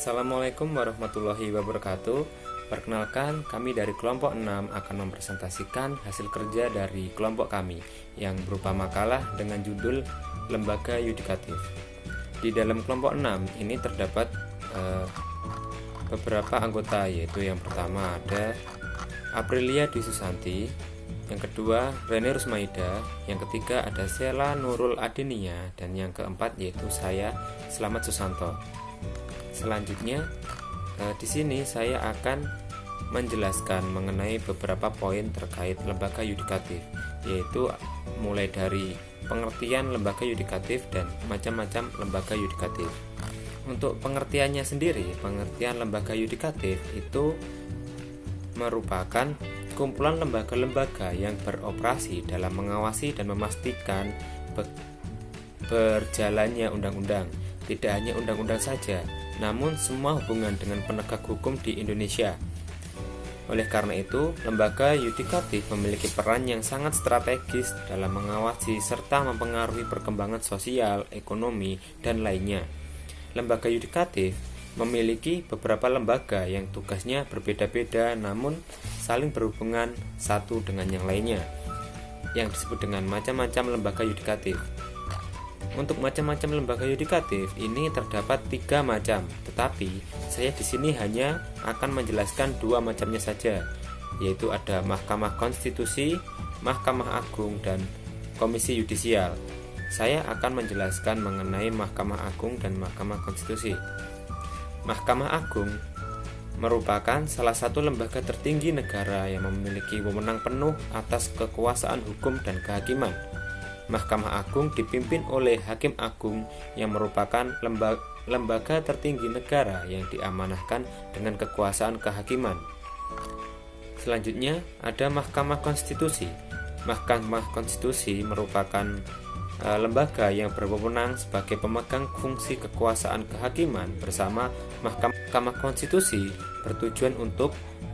Assalamualaikum warahmatullahi wabarakatuh. Perkenalkan, kami dari kelompok 6 akan mempresentasikan hasil kerja dari kelompok kami yang berupa makalah dengan judul Lembaga Yudikatif. Di dalam kelompok 6 ini terdapat beberapa anggota, yaitu yang pertama ada Aprilia Dwi Susanti, yang kedua Rene Rusmaida, yang ketiga ada Sela Nurul Adenia, dan yang keempat yaitu saya, Selamat Susanto. Selanjutnya, di sini saya akan menjelaskan mengenai beberapa poin terkait lembaga yudikatif, yaitu mulai dari pengertian lembaga yudikatif dan macam-macam lembaga yudikatif. Untuk pengertiannya sendiri, pengertian lembaga yudikatif itu merupakan kumpulan lembaga-lembaga yang beroperasi dalam mengawasi dan memastikan berjalannya undang-undang. Tidak hanya undang-undang saja, namun semua hubungan dengan penegak hukum di Indonesia. Oleh karena itu, lembaga yudikatif memiliki peran yang sangat strategis dalam mengawasi serta mempengaruhi perkembangan sosial, ekonomi, dan lainnya. Lembaga yudikatif memiliki beberapa lembaga yang tugasnya berbeda-beda namun saling berhubungan satu dengan yang lainnya, yang disebut dengan macam-macam lembaga yudikatif. Untuk macam-macam lembaga yudikatif ini terdapat 3 macam, tetapi saya di sini hanya akan menjelaskan 2 macamnya saja, yaitu ada Mahkamah Konstitusi, Mahkamah Agung, dan Komisi Yudisial. Saya akan menjelaskan mengenai Mahkamah Agung dan Mahkamah Konstitusi. Mahkamah Agung merupakan salah satu lembaga tertinggi negara yang memiliki wewenang penuh atas kekuasaan hukum dan kehakiman. Mahkamah Agung dipimpin oleh Hakim Agung yang merupakan lembaga tertinggi negara yang diamanahkan dengan kekuasaan kehakiman. Selanjutnya ada Mahkamah Konstitusi. Mahkamah Konstitusi merupakan lembaga yang berwenang sebagai pemegang fungsi kekuasaan kehakiman bersama Mahkamah Konstitusi bertujuan untuk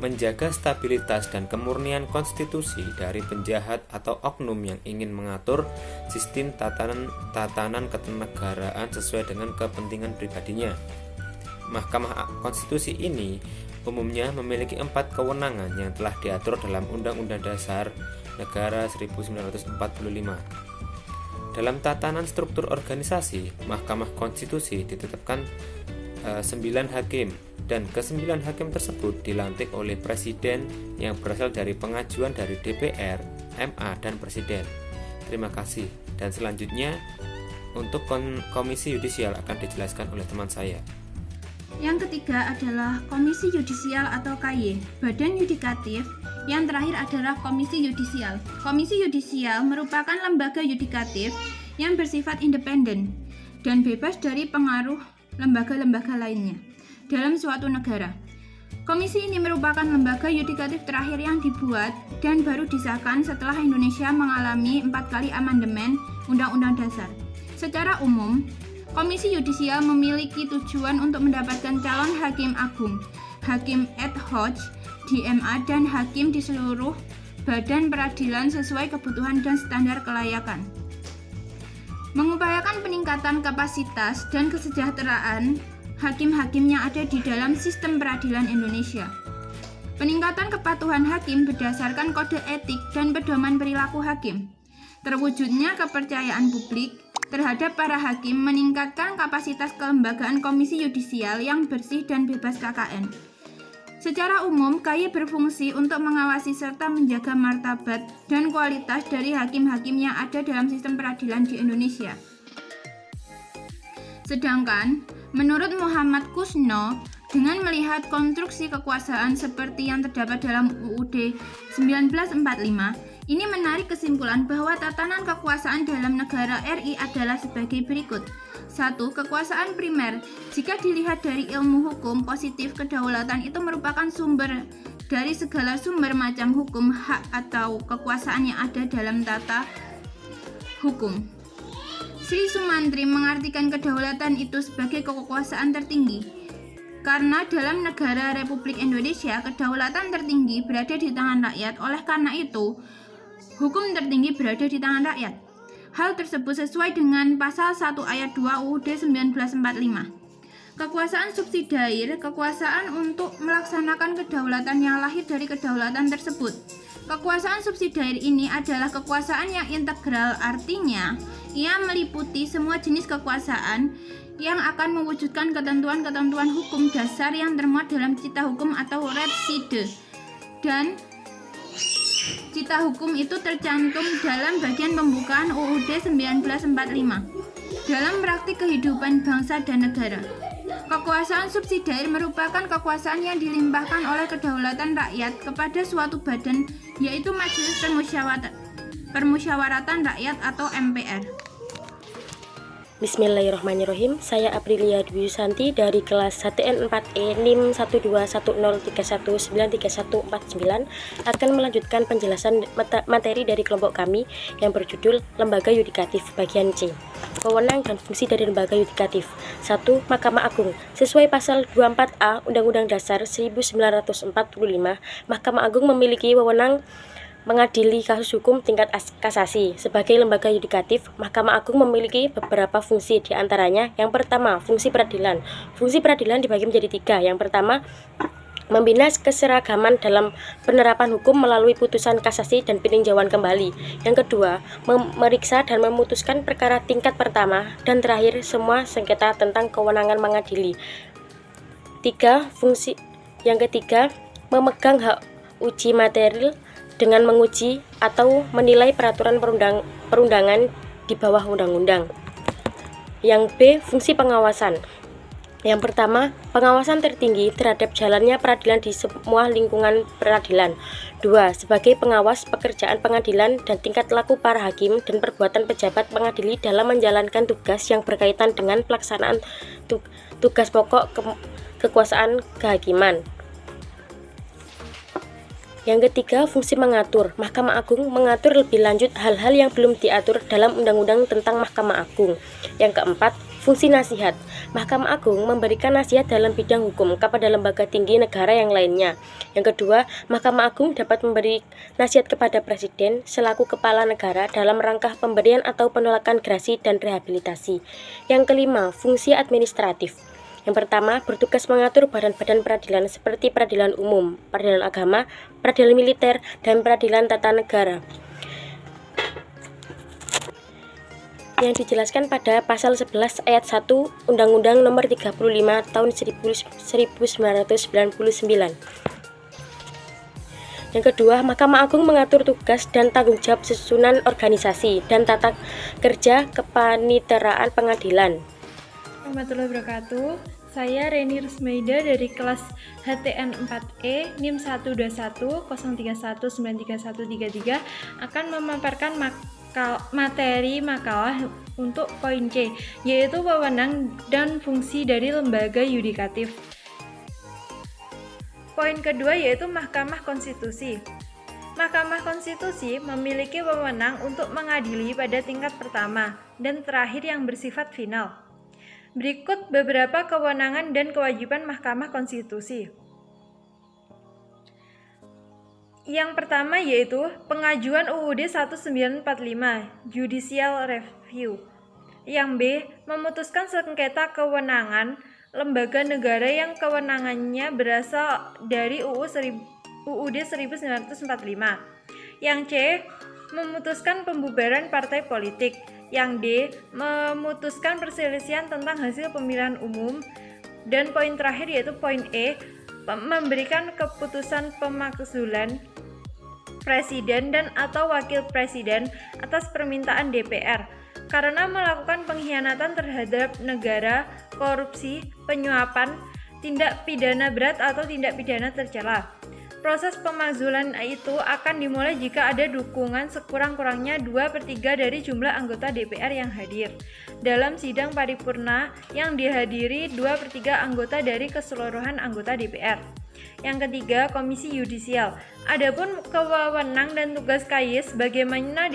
menjaga stabilitas dan kemurnian konstitusi dari penjahat atau oknum yang ingin mengatur sistem tatanan kenegaraan sesuai dengan kepentingan pribadinya. Mahkamah Konstitusi ini umumnya memiliki 4 kewenangan yang telah diatur dalam Undang-Undang Dasar Negara 1945. Dalam tatanan struktur organisasi, Mahkamah Konstitusi ditetapkan 9 hakim, dan ke-9 hakim tersebut dilantik oleh Presiden yang berasal dari pengajuan dari DPR, MA, dan Presiden. Terima kasih. Dan selanjutnya untuk Komisi Yudisial akan dijelaskan oleh teman saya. Yang ketiga adalah Komisi Yudisial atau KY, Badan Yudikatif. Yang terakhir adalah Komisi Yudisial. Komisi Yudisial merupakan lembaga yudikatif yang bersifat independen dan bebas dari pengaruh lembaga-lembaga lainnya dalam suatu negara. Komisi ini merupakan lembaga yudikatif terakhir yang dibuat dan baru disahkan setelah Indonesia mengalami 4 kali amandemen Undang-Undang Dasar. Secara umum, Komisi Yudisial memiliki tujuan untuk mendapatkan calon hakim agung, hakim ad hoc di MA, dan hakim di seluruh badan peradilan sesuai kebutuhan dan standar kelayakan. Mengupayakan peningkatan kapasitas dan kesejahteraan hakim-hakim yang ada di dalam sistem peradilan Indonesia. Peningkatan kepatuhan hakim berdasarkan kode etik dan pedoman perilaku hakim. Terwujudnya kepercayaan publik terhadap para hakim meningkatkan kapasitas kelembagaan Komisi Yudisial yang bersih dan bebas KKN. Secara umum, KY berfungsi untuk mengawasi serta menjaga martabat dan kualitas dari hakim-hakim yang ada dalam sistem peradilan di Indonesia. Sedangkan, menurut Muhammad Kusno, dengan melihat konstruksi kekuasaan seperti yang terdapat dalam UUD 1945, ini menarik kesimpulan bahwa tatanan kekuasaan dalam negara RI adalah sebagai berikut. 1. Kekuasaan primer. Jika dilihat dari ilmu hukum positif, kedaulatan itu merupakan sumber dari segala sumber macam hukum, hak, atau kekuasaan yang ada dalam tata hukum. Sri Sumantri mengartikan kedaulatan itu sebagai kekuasaan tertinggi. Karena dalam negara Republik Indonesia, kedaulatan tertinggi berada di tangan rakyat. Oleh karena itu, hukum tertinggi berada di tangan rakyat. Hal tersebut sesuai dengan pasal 1 ayat 2 UUD 1945. Kekuasaan subsidiar, kekuasaan untuk melaksanakan kedaulatan yang lahir dari kedaulatan tersebut. Kekuasaan subsidiar ini adalah kekuasaan yang integral, artinya ia meliputi semua jenis kekuasaan yang akan mewujudkan ketentuan-ketentuan hukum dasar yang termuat dalam cita hukum atau reside. Dan cita hukum itu tercantum dalam bagian pembukaan UUD 1945 dalam praktik kehidupan bangsa dan negara. Kekuasaan subsidiar merupakan kekuasaan yang dilimpahkan oleh kedaulatan rakyat kepada suatu badan, yaitu Majelis Permusyawaratan Rakyat atau MPR. Bismillahirrahmanirrahim. Saya Aprilia Dwi Yusanti dari kelas HTN 4E NIM 12103193149 akan melanjutkan penjelasan materi dari kelompok kami yang berjudul Lembaga Yudikatif bagian C. Wewenang dan fungsi dari lembaga yudikatif. 1. Mahkamah Agung. Sesuai pasal 24A Undang-Undang Dasar 1945, Mahkamah Agung memiliki wewenang mengadili kasus hukum tingkat kasasi. Sebagai lembaga yudikatif, Mahkamah Agung memiliki beberapa fungsi, di antaranya yang pertama, fungsi peradilan. Fungsi peradilan dibagi menjadi 3. Yang pertama, membina keseragaman dalam penerapan hukum melalui putusan kasasi dan peninjauan kembali. Yang kedua, memeriksa dan memutuskan perkara tingkat pertama. Dan terakhir, semua sengketa tentang kewenangan mengadili. Yang ketiga, memegang hak uji material dengan menguji atau menilai peraturan perundangan di bawah undang-undang. Yang B, fungsi pengawasan. Yang pertama, pengawasan tertinggi terhadap jalannya peradilan di semua lingkungan peradilan. 2. Sebagai pengawas pekerjaan pengadilan dan tingkat laku para hakim dan perbuatan pejabat pengadili dalam menjalankan tugas yang berkaitan dengan pelaksanaan tugas pokok kekuasaan kehakiman. Yang ketiga, fungsi mengatur. Mahkamah Agung mengatur lebih lanjut hal-hal yang belum diatur dalam Undang-Undang tentang Mahkamah Agung. Yang keempat, fungsi nasihat. Mahkamah Agung memberikan nasihat dalam bidang hukum kepada lembaga tinggi negara yang lainnya. Yang kedua, Mahkamah Agung dapat memberi nasihat kepada Presiden selaku kepala negara dalam rangka pemberian atau penolakan gerasi dan rehabilitasi. Yang kelima, fungsi administratif. Yang pertama, bertugas mengatur badan-badan peradilan seperti peradilan umum, peradilan agama, peradilan militer, dan peradilan tata negara. Yang dijelaskan pada pasal 11 ayat 1 Undang-Undang Nomor 35 Tahun 1999. Yang kedua, Mahkamah Agung mengatur tugas dan tanggung jawab susunan organisasi dan tata kerja kepaniteraan pengadilan. Warahmatullahi wabarakatuh. Saya Reni Rusmaida dari kelas HTN 4E NIM 12103193133 akan memaparkan materi makalah untuk poin C, yaitu wewenang dan fungsi dari lembaga yudikatif. Poin kedua yaitu Mahkamah Konstitusi. Mahkamah Konstitusi memiliki wewenang untuk mengadili pada tingkat pertama dan terakhir yang bersifat final. Berikut beberapa kewenangan dan kewajiban Mahkamah Konstitusi. Yang pertama yaitu pengajuan UUD 1945, Judicial Review. Yang B, memutuskan sengketa kewenangan lembaga negara yang kewenangannya berasal dari UUD 1945. Yang C, memutuskan pembubaran partai politik. Yang D, memutuskan perselisihan tentang hasil pemilihan umum. Dan poin terakhir yaitu poin E, memberikan keputusan pemakzulan presiden dan atau wakil presiden atas permintaan DPR karena melakukan pengkhianatan terhadap negara, korupsi, penyuapan, tindak pidana berat atau tindak pidana tercela. Proses pemakzulan itu akan dimulai jika ada dukungan sekurang-kurangnya 2/3 dari jumlah anggota DPR yang hadir dalam sidang paripurna yang dihadiri 2/3 anggota dari keseluruhan anggota DPR. Yang ketiga, Komisi Yudisial. Adapun kewenangan dan tugas KAYS bagaimana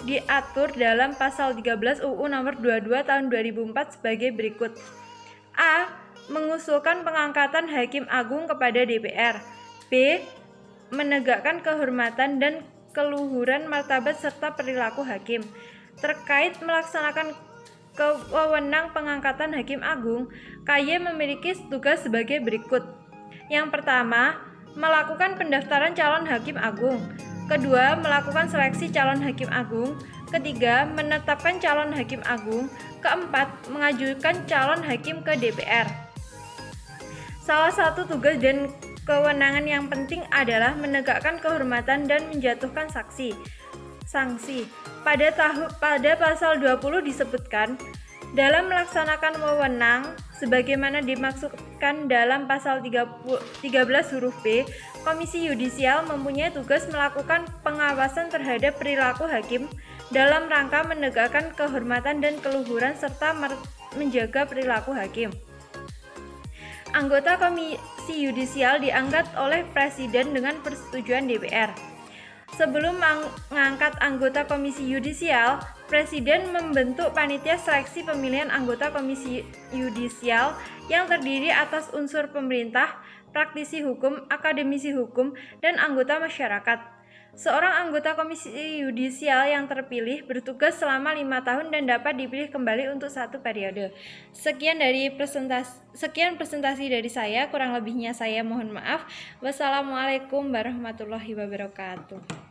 diatur dalam pasal 13 UU nomor 22 tahun 2004 sebagai berikut. A. Mengusulkan pengangkatan Hakim Agung kepada DPR. B. Menegakkan kehormatan dan keluhuran martabat serta perilaku hakim. Terkait melaksanakan wewenang pengangkatan Hakim Agung, KY memiliki tugas sebagai berikut. Yang pertama, melakukan pendaftaran calon Hakim Agung. Kedua, melakukan seleksi calon Hakim Agung. Ketiga, menetapkan calon Hakim Agung. Keempat, mengajukan calon hakim ke DPR. Salah satu tugas dan kewenangan yang penting adalah menegakkan kehormatan dan menjatuhkan sanksi. Pada pasal 20 disebutkan, dalam melaksanakan wewenang sebagaimana dimaksudkan dalam pasal 13 huruf B, Komisi Yudisial mempunyai tugas melakukan pengawasan terhadap perilaku hakim dalam rangka menegakkan kehormatan dan keluhuran serta menjaga perilaku hakim. Anggota Komisi Yudisial diangkat oleh Presiden dengan persetujuan DPR. Sebelum mengangkat anggota Komisi Yudisial, Presiden membentuk panitia seleksi pemilihan anggota Komisi Yudisial yang terdiri atas unsur pemerintah, praktisi hukum, akademisi hukum, dan anggota masyarakat. Seorang anggota Komisi Yudisial yang terpilih bertugas selama 5 tahun dan dapat dipilih kembali untuk 1 periode. Sekian presentasi dari saya, kurang lebihnya saya mohon maaf. Wassalamualaikum warahmatullahi wabarakatuh.